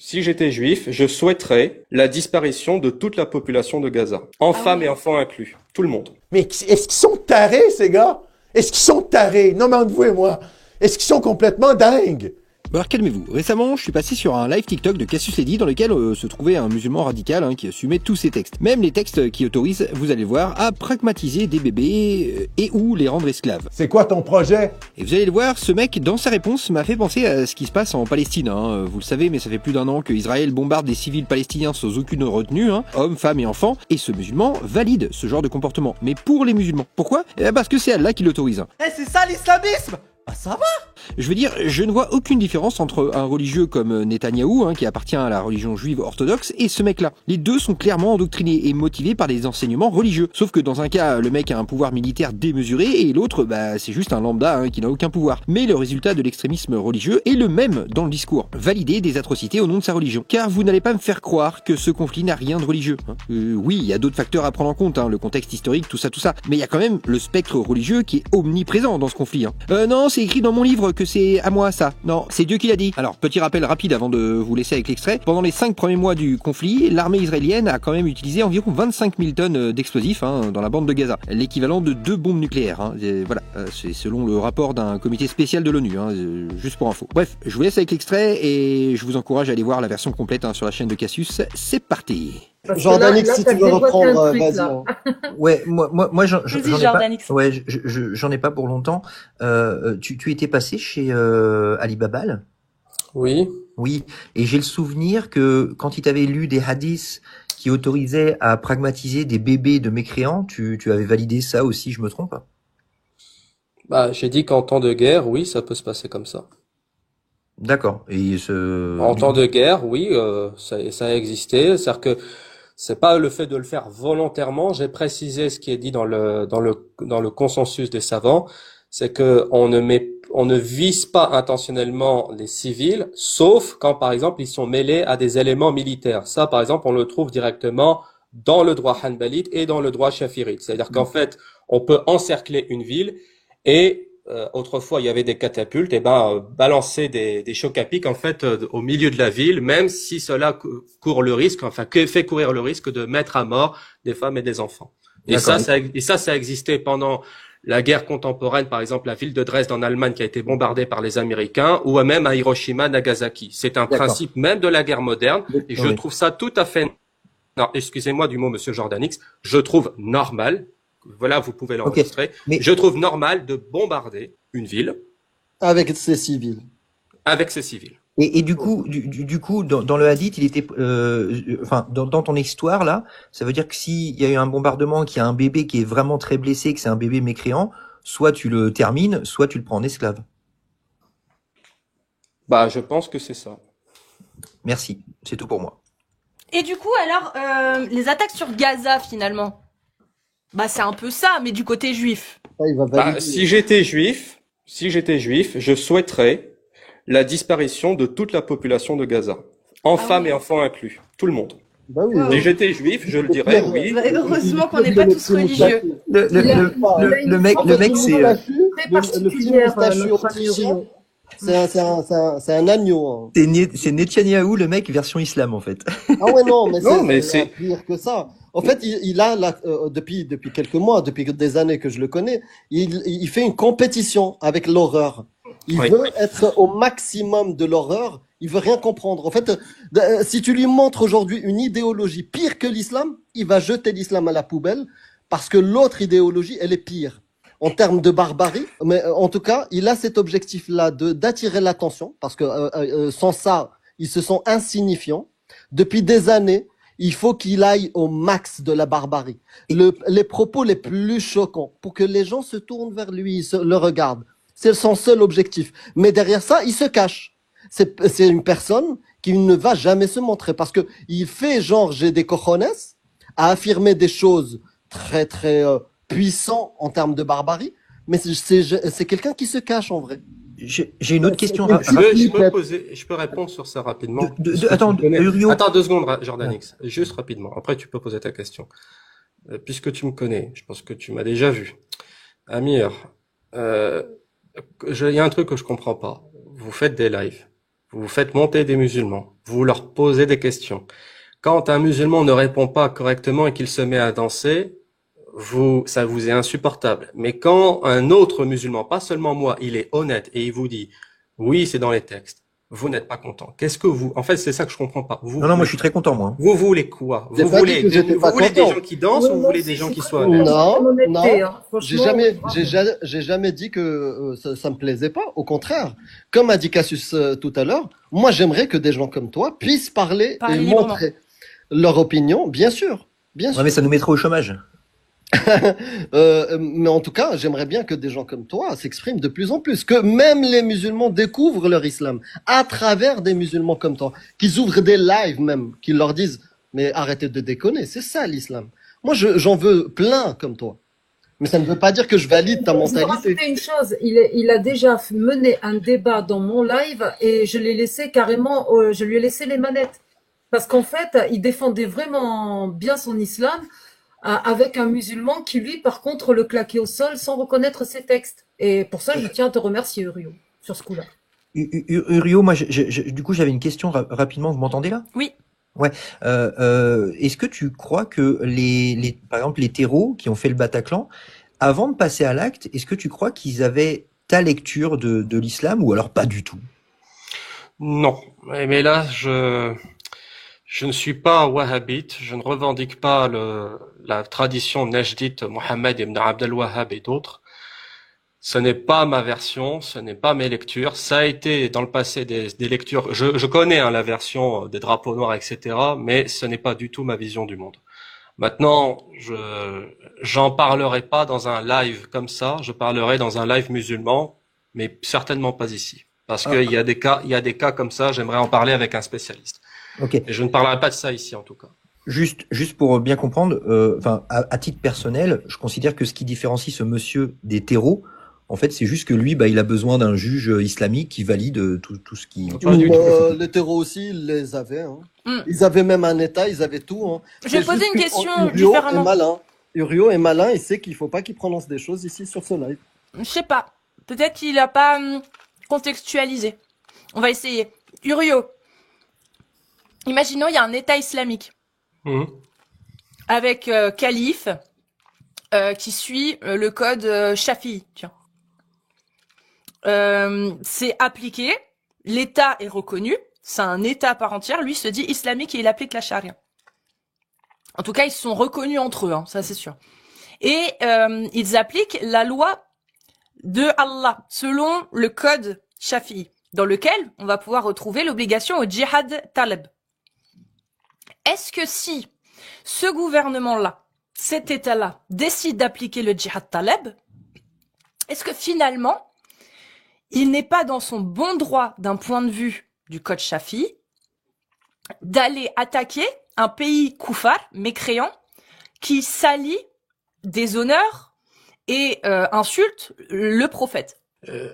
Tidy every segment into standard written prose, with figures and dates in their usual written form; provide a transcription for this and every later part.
si j'étais juif, je souhaiterais la disparition de toute la population de Gaza, femmes et enfants inclus, tout le monde. Mais est-ce qu'ils sont tarés, ces gars? Est-ce qu'ils sont tarés? Non, mais entre vous et moi. Est-ce qu'ils sont complètement dingues? Bon alors calmez-vous, récemment je suis passé sur un live TikTok de Cassius Lady dans lequel se trouvait un musulman radical qui assumait tous ses textes. Même les textes qui autorisent, vous allez le voir, à pragmatiser des bébés et ou les rendre esclaves. C'est quoi ton projet? Et vous allez le voir, ce mec dans sa réponse m'a fait penser à ce qui se passe en Palestine. Vous le savez, mais ça fait plus d'1 an que Israël bombarde des civils palestiniens sans aucune retenue, hommes, femmes et enfants, et ce musulman valide ce genre de comportement. Mais pour les musulmans. Pourquoi? Parce que c'est Allah qui l'autorise. C'est ça l'islamisme? Ah ça va. Je veux dire, je ne vois aucune différence entre un religieux comme Netanyahou, qui appartient à la religion juive orthodoxe, et ce mec-là. Les deux sont clairement endoctrinés et motivés par des enseignements religieux. Sauf que dans un cas, le mec a un pouvoir militaire démesuré, et l'autre, c'est juste un lambda qui n'a aucun pouvoir. Mais le résultat de l'extrémisme religieux est le même dans le discours. Valider des atrocités au nom de sa religion. Car vous n'allez pas me faire croire que ce conflit n'a rien de religieux. Oui, il y a d'autres facteurs à prendre en compte, le contexte historique, tout ça. Mais il y a quand même le spectre religieux qui est omniprésent dans ce conflit. Non, c'est écrit dans mon livre que c'est à moi ça. Non, c'est Dieu qui l'a dit. Alors, petit rappel rapide avant de vous laisser avec l'extrait. Pendant les 5 premiers mois du conflit, l'armée israélienne a quand même utilisé environ 25 000 tonnes d'explosifs dans la bande de Gaza. L'équivalent de 2 bombes nucléaires. Voilà, c'est selon le rapport d'un comité spécial de l'ONU, juste pour info. Bref, je vous laisse avec l'extrait et je vous encourage à aller voir la version complète sur la chaîne de Cassius. C'est parti. Jordanix, si tu veux reprendre, vas-y. Ouais, moi j'en ai pas. Ouais, j'en ai pas pour longtemps. Tu étais passé chez Ali Babal? Oui. Oui, et j'ai le souvenir que quand il t'avait lu des hadiths qui autorisaient à pragmatiser des bébés de mécréants, tu avais validé ça aussi, je me trompe? J'ai dit qu'en temps de guerre, oui, ça peut se passer comme ça. D'accord. Et en temps de guerre, oui, ça a existé. C'est-à-dire que c'est pas le fait de le faire volontairement. J'ai précisé ce qui est dit dans le consensus des savants, c'est que on ne vise pas intentionnellement les civils, sauf quand par exemple ils sont mêlés à des éléments militaires. Ça, par exemple, on le trouve directement dans le droit hanbalite et dans le droit shafirite. C'est-à-dire qu'en fait, on peut encercler une ville et autrefois, il y avait des catapultes, balancer des chocs à pic, en fait, au milieu de la ville, même si cela court le risque, fait courir le risque de mettre à mort des femmes et des enfants. Et ça a existé pendant la guerre contemporaine, par exemple, la ville de Dresde en Allemagne qui a été bombardée par les Américains, ou même à Hiroshima, Nagasaki. C'est un principe même de la guerre moderne, et je trouve ça tout à fait, non, excusez-moi du mot, monsieur Jordanix, je trouve normal. Voilà, vous pouvez l'enregistrer. Mais je trouve normal de bombarder une ville avec ses civils. Et du coup, dans le hadith, il était, dans ton histoire là, ça veut dire que s'il y a eu un bombardement, qu'il y a un bébé qui est vraiment très blessé, que c'est un bébé mécréant, soit tu le termines, soit tu le prends en esclave. Je pense que c'est ça. Merci, c'est tout pour moi. Et du coup, alors, les attaques sur Gaza finalement. C'est un peu ça, mais du côté juif. Si j'étais juif, je souhaiterais la disparition de toute la population de Gaza, femmes et enfants inclus, tout le monde. Si j'étais juif, je le dirais, oui. Heureusement qu'on n'est pas tous religieux. Le mec, c'est très particulière. C'est un agneau. C'est Netanyahou, le mec, version islam, en fait. Ah ouais, non, mais c'est pire que ça. En fait, il a, depuis quelques mois, depuis des années que je le connais, il fait une compétition avec l'horreur. Il veut être au maximum de l'horreur. Il veut rien comprendre. En fait, si tu lui montres aujourd'hui une idéologie pire que l'islam, il va jeter l'islam à la poubelle parce que l'autre idéologie, elle est pire. En termes de barbarie, mais en tout cas, il a cet objectif-là d'attirer l'attention, parce que sans ça, ils se sont insignifiants. Depuis des années, il faut qu'il aille au max de la barbarie. Les propos les plus choquants, pour que les gens se tournent vers lui, le regardent. C'est son seul objectif. Mais derrière ça, il se cache. C'est une personne qui ne va jamais se montrer, parce que il fait genre j'ai des cojones à affirmer des choses très très puissant en termes de barbarie, mais c'est quelqu'un qui se cache en vrai. J'ai une autre question. Je peux répondre sur ça rapidement. Attends 2 secondes, Jordanix. Juste rapidement. Après, tu peux poser ta question. Puisque tu me connais, je pense que tu m'as déjà vu. Amir, il y a un truc que je comprends pas. Vous faites des lives. vous faites monter des musulmans, vous leur posez des questions. Quand un musulman ne répond pas correctement et qu'il se met à danser, ça vous est insupportable. Mais quand un autre musulman, pas seulement moi, il est honnête et il vous dit, oui, c'est dans les textes, vous n'êtes pas content. Qu'est-ce que vous, en fait, c'est ça que je comprends pas. Non, moi je suis très content, moi. Vous voulez quoi? J'ai pas dit que j'étais pas vous voulez des content. gens qui dansent ou vous voulez des gens qui soient honnêtes? Non, hein. j'ai jamais dit que ça me plaisait pas. Au contraire, comme a dit Cassius tout à l'heure, moi j'aimerais que des gens comme toi puissent parler et librement. montrer leur opinion, bien sûr, bien sûr. Ouais, mais ça nous mettrait au chômage. Mais en tout cas, j'aimerais bien que des gens comme toi s'expriment de plus en plus, que même les musulmans découvrent leur islam à travers des musulmans comme toi, qu'ils ouvrent des lives même, qu'ils leur disent mais arrêtez de déconner, c'est ça l'islam. Moi, j'en veux plein comme toi. Mais ça ne veut pas dire que je valide ta Je vais mentalité. rajouter une chose, il a déjà mené un débat dans mon live et je l'ai laissé carrément, je lui ai laissé les manettes. Parce qu'en fait, il défendait vraiment bien son islam avec un musulman qui, lui, par contre, le claquait au sol sans reconnaître ses textes. Et pour ça, je tiens à te remercier, Urio, sur ce coup-là. Urio, moi, du coup, j'avais une question rapidement. Vous m'entendez là? Oui. Ouais. Est-ce que tu crois que par exemple, les terreaux qui ont fait le Bataclan, avant de passer à l'acte, est-ce que tu crois qu'ils avaient ta lecture de l'islam ou alors pas du tout? Non. Mais là, je ne suis pas wahhabite, je ne revendique pas la tradition najdite Mohammed ibn Abd al-Wahhab et d'autres. Ce n'est pas ma version, ce n'est pas mes lectures. Ça a été dans le passé des lectures. Je connais la version des drapeaux noirs, etc., mais ce n'est pas du tout ma vision du monde. Maintenant, j'en parlerai pas dans un live comme ça. Je parlerai dans un live musulman, mais certainement pas ici, parce qu'il y a des cas comme ça. J'aimerais en parler avec un spécialiste. Ok. Et je ne parlerai pas de ça ici, en tout cas. Juste pour bien comprendre, à titre personnel, je considère que ce qui différencie ce monsieur des terreaux, en fait, c'est juste que lui, il a besoin d'un juge islamique qui valide tout ce qui. Les terreaux aussi, ils les avaient. Hein. Ils avaient même un État, ils avaient tout. Hein. Je vais poser une question Urio différemment. est malin. Urio est malin, il sait qu'il faut pas qu'il prononce des choses ici sur ce live. Je sais pas. Peut-être qu'il a pas contextualisé. On va essayer. Urio. Imaginons, il y a un État islamique. Avec calife qui suit le code Shafi'i. Tiens. C'est appliqué. L'État est reconnu. C'est un État à part entière. Lui se dit islamique et il applique la charia. En tout cas, ils se sont reconnus entre eux, hein, ça c'est sûr. Et ils appliquent la loi de Allah selon le code Shafi'i, dans lequel on va pouvoir retrouver l'obligation au djihad talab. Est-ce que si ce gouvernement-là, cet État-là, décide d'appliquer le djihad talab, est-ce que finalement, il n'est pas dans son bon droit d'un point de vue du code Shafi'i d'aller attaquer un pays koufar, mécréant, qui salit, déshonore et insulte le prophète?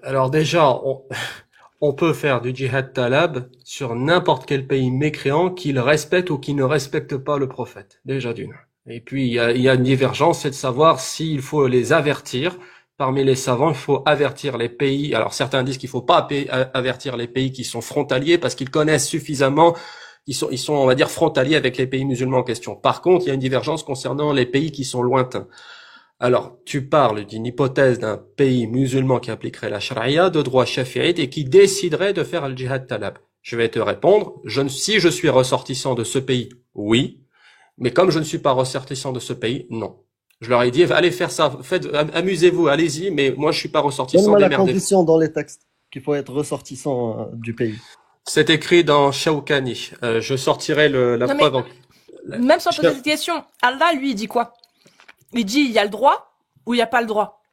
Alors déjà, on peut faire du djihad talab sur n'importe quel pays mécréant qu'il respecte ou qui ne respecte pas le prophète, déjà d'une. Et puis il y a une divergence, c'est de savoir s'il faut les avertir. Parmi les savants, il faut avertir les pays. Alors certains disent qu'il faut pas avertir les pays qui sont frontaliers parce qu'ils connaissent suffisamment. Ils sont, on va dire, frontaliers avec les pays musulmans en question. Par contre, il y a une divergence concernant les pays qui sont lointains. Alors, tu parles d'une hypothèse d'un pays musulman qui appliquerait la charia de droit shafi'ite et qui déciderait de faire le djihad talab. Je vais te répondre, si je suis ressortissant de ce pays, oui, mais comme je ne suis pas ressortissant de ce pays, non. Je leur ai dit, allez faire ça, amusez-vous, allez-y, mais moi je suis pas ressortissant. Donne-moi la condition dans les textes qu'il faut être ressortissant du pays. C'est écrit dans Shawkani. Je sortirai la preuve. Même sans poser cette question, Allah lui il dit quoi? Il dit il y a le droit ou il y a pas le droit?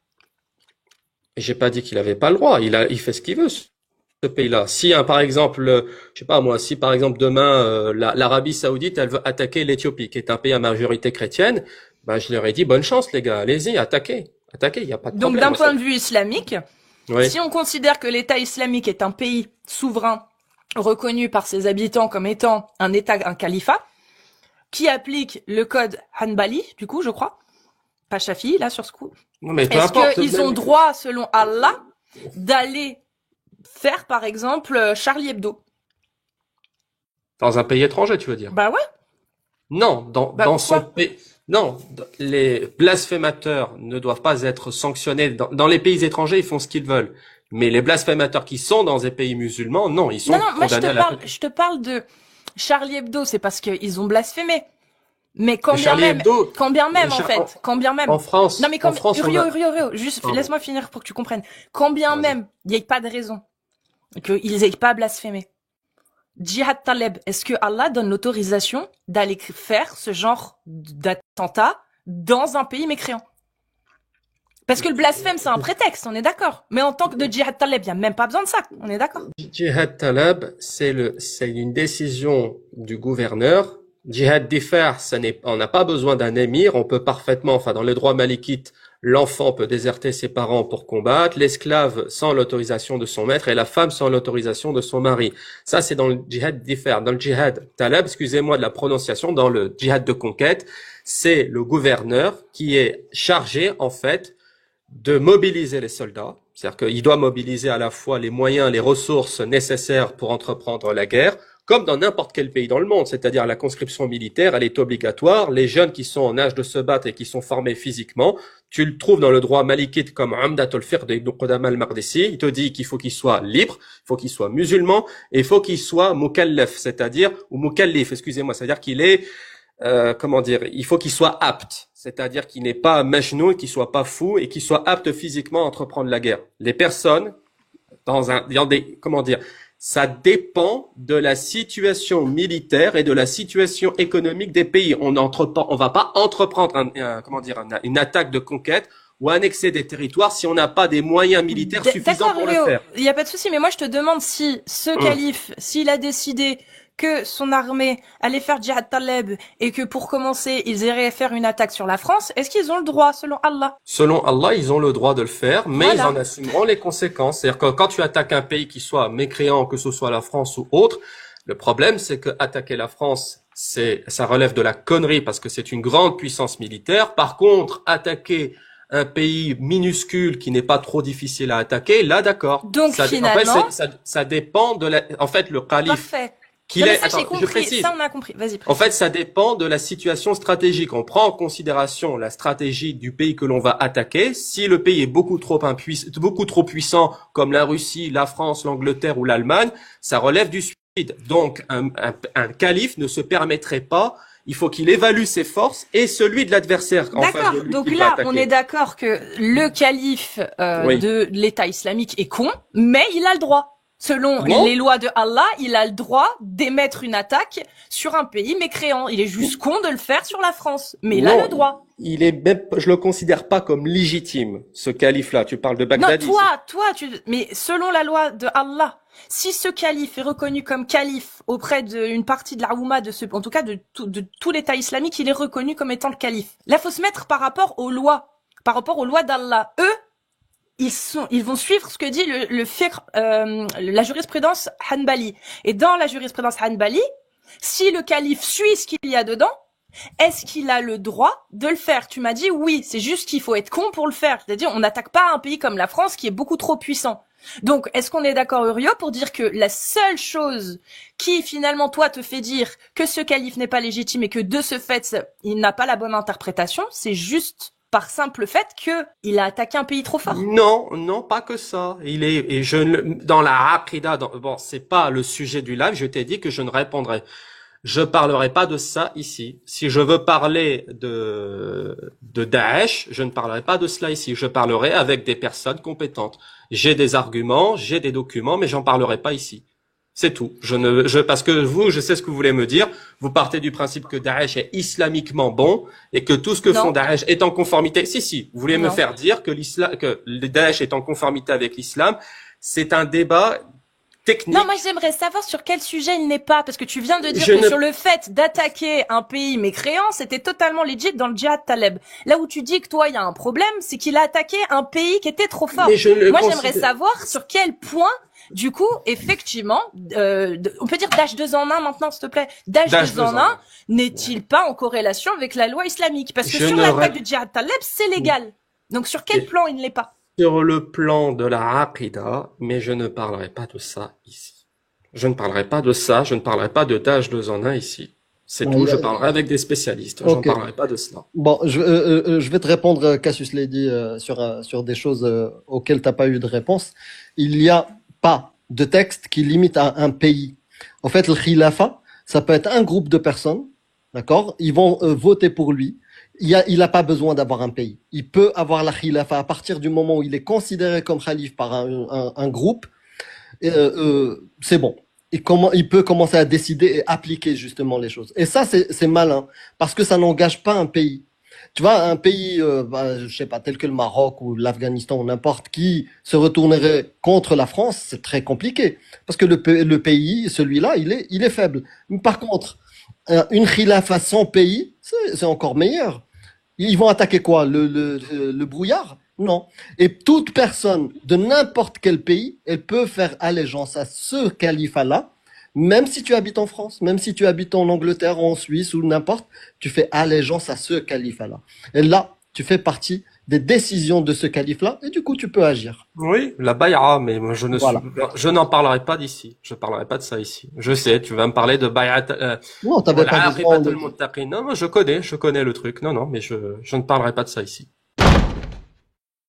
J'ai pas dit qu'il avait pas le droit. Il fait ce qu'il veut, ce pays-là. Si, par exemple, je sais pas moi, si par exemple demain l'Arabie Saoudite elle veut attaquer l'Éthiopie, qui est un pays à majorité chrétienne, je leur ai dit bonne chance les gars, allez-y, attaquez, il y a pas de problème. Donc d'un point de vue islamique, oui. Si on considère que l'État islamique est un pays souverain reconnu par ses habitants comme étant un État, un califat, qui applique le code Hanbali, du coup, je crois, pas Shafi'i, là, sur ce coup. Est-ce qu'ils ont droit, selon Allah, d'aller faire, par exemple, Charlie Hebdo? Dans un pays étranger, tu veux dire? Bah ouais. Non, Bah dans son pourquoi? pays. Non, les blasphémateurs ne doivent pas être sanctionnés. Dans les pays étrangers, ils font ce qu'ils veulent. Mais les blasphémateurs qui sont dans des pays musulmans, non, ils sont Non, moi condamnés à la prison. je te parle de Charlie Hebdo, c'est parce qu'ils ont blasphémé. Mais quand Mais bien Charlie même, Hebdo, quand bien même en fait, quand bien même. en France, Non mais quand en France, on Rio, a... juste Pardon. laisse-moi finir pour que tu comprennes. Quand bien Vas-y. même, il n'y ait pas de raison qu'ils aient pas blasphémé. Djihad Taleb, est-ce que Allah donne l'autorisation d'aller faire ce genre d'attentat dans un pays mécréant? Parce que le blasphème, c'est un prétexte, on est d'accord. Mais en tant que de Djihad Taleb, il n'y a même pas besoin de ça, on est d'accord. Djihad Talab, c'est une décision du gouverneur. Djihad Differ, on n'a pas besoin d'un émir, on peut parfaitement, enfin, dans les droits malikites, l'enfant peut déserter ses parents pour combattre, l'esclave sans l'autorisation de son maître et la femme sans l'autorisation de son mari. Ça, c'est dans le Djihad Differ. Dans le Djihad Talab, excusez-moi de la prononciation, dans le Djihad de conquête, c'est le gouverneur qui est chargé, en fait, de mobiliser les soldats, c'est-à-dire qu'il doit mobiliser à la fois les moyens, les ressources nécessaires pour entreprendre la guerre, comme dans n'importe quel pays dans le monde, c'est-à-dire la conscription militaire, elle est obligatoire. Les jeunes qui sont en âge de se battre et qui sont formés physiquement, tu le trouves dans le droit malikite comme Umdatul Fiqh d'Ibn Qudama al-Maqdisi, il te dit qu'il faut qu'il soit libre, il faut qu'il soit musulman, et il faut qu'il soit mukallaf, c'est-à-dire, ou mukallif, excusez-moi, c'est-à-dire qu'il est il faut qu'il soit apte, c'est-à-dire qu'il n'est pas majnoun, qu'il soit pas fou et qu'il soit apte physiquement à entreprendre la guerre. Les personnes, ça dépend de la situation militaire et de la situation économique des pays. On va pas entreprendre une attaque de conquête ou annexer des territoires si on n'a pas des moyens militaires suffisants pour le faire. Il n'y a pas de souci, mais moi je te demande si ce calife, s'il a décidé que son armée allait faire Djihad Taleb et que pour commencer, ils iraient faire une attaque sur la France, est-ce qu'ils ont le droit, selon Allah? Selon Allah, ils ont le droit de le faire, mais Voilà. ils en assumeront les conséquences. C'est-à-dire que quand tu attaques un pays qui soit mécréant, que ce soit la France ou autre, le problème, c'est que attaquer la France, ça relève de la connerie parce que c'est une grande puissance militaire. Par contre, attaquer un pays minuscule qui n'est pas trop difficile à attaquer, là, d'accord. Donc, finalement, en fait, ça dépend en fait, le calife. Parfait. Qu'il Non, mais est, ça, j'ai attends, je compris. précise. Ça, on a compris. Vas-y. En fait, ça dépend de la situation stratégique. On prend en considération la stratégie du pays que l'on va attaquer. Si le pays est beaucoup trop puissant, comme la Russie, la France, l'Angleterre ou l'Allemagne, ça relève du suicide. Donc, un calife ne se permettrait pas. Il faut qu'il évalue ses forces et celui de l'adversaire. D'accord. Donc là, on est d'accord que le calife Oui. de l'État islamique est con, mais il a le droit. Selon les lois de Allah, il a le droit d'émettre une attaque sur un pays mécréant. Il est juste con de le faire sur la France, mais il a le droit. Je le considère pas comme légitime, ce calife-là. Tu parles de Baghdadi. Non, mais selon la loi de Allah, si ce calife est reconnu comme calife auprès d'une partie de la Oumma, en tout cas de tout l'État islamique, il est reconnu comme étant le calife. Là, faut se mettre par rapport aux lois d'Allah. Eux, ils vont suivre ce que dit le fiqh, la jurisprudence Hanbali. Et dans la jurisprudence Hanbali, si le calife suit ce qu'il y a dedans, est-ce qu'il a le droit de le faire? Tu m'as dit oui, c'est juste qu'il faut être con pour le faire. C'est-à-dire, on n'attaque pas un pays comme la France qui est beaucoup trop puissant. Donc, est-ce qu'on est d'accord, Urio, pour dire que la seule chose qui, finalement, toi, te fait dire que ce calife n'est pas légitime et que, de ce fait, il n'a pas la bonne interprétation, c'est juste par simple fait que il a attaqué un pays trop fort? Non, pas que ça. Dans la Aqida, bon, c'est pas le sujet du live, je t'ai dit que je ne répondrai. Je parlerai pas de ça ici. Si je veux parler de Daesh, je ne parlerai pas de cela ici. Je parlerai avec des personnes compétentes. J'ai des arguments, j'ai des documents, mais j'en parlerai pas ici. C'est tout. Parce que je sais ce que vous voulez me dire. Vous partez du principe que Daesh est islamiquement bon et que tout ce que font Daesh est en conformité. Si. Vous voulez me faire dire que le Daesh est en conformité avec l'islam. C'est un débat technique. Non, moi j'aimerais savoir sur quel sujet il n'est pas, parce que tu viens de dire que sur le fait d'attaquer un pays mécréant, c'était totalement legit dans le Djihad Taleb. Là où tu dis que toi il y a un problème, c'est qu'il a attaqué un pays qui était trop fort. Moi j'aimerais savoir sur quel point, du coup, effectivement, on peut dire Daesh 2 en 1 maintenant, s'il te plaît. Daesh 2 en 1 n'est-il pas en corrélation avec la loi islamique? Parce que sur l'attaque du Djihad Taleb, c'est légal. Donc sur quel plan il ne l'est pas? Sur le plan de la Aqida, mais je ne parlerai pas de ça ici. Je ne parlerai pas de ça, je ne parlerai pas de tâches 2 en 1 ici. C'est tout, je parlerai avec des spécialistes. Je ne parlerai pas de cela. Bon, je vais te répondre, Cassius Lady, sur des choses auxquelles t'as pas eu de réponse. Il n'y a pas de texte qui limite à un pays. En fait, le khilafa, ça peut être un groupe de personnes, d'accord? Ils vont voter pour lui. Il a pas besoin d'avoir un pays. Il peut avoir la khilafa à partir du moment où il est considéré comme khalife par un groupe. C'est bon. Il peut commencer à décider et appliquer justement les choses. Et ça, c'est malin parce que ça n'engage pas un pays. Tu vois, un pays, je sais pas, tel que le Maroc ou l'Afghanistan ou n'importe qui se retournerait contre la France, c'est très compliqué parce que le pays, celui-là, il est faible. Par contre, une khilafa sans pays, c'est encore meilleur. Ils vont attaquer quoi? Le brouillard? Non. Et toute personne de n'importe quel pays, elle peut faire allégeance à ce califat-là, même si tu habites en France, même si tu habites en Angleterre, en Suisse ou n'importe, tu fais allégeance à ce califat-là. Et là, tu fais partie des décisions de ce calife-là, et du coup, tu peux agir. Oui, la bay'a, mais moi, je n'en parlerai pas d'ici. Je parlerai pas de ça ici. Je sais, tu vas me parler de bay'a, non, t'avais pas besoin de... Non, moi, je connais le truc. Non, mais je ne parlerai pas de ça ici.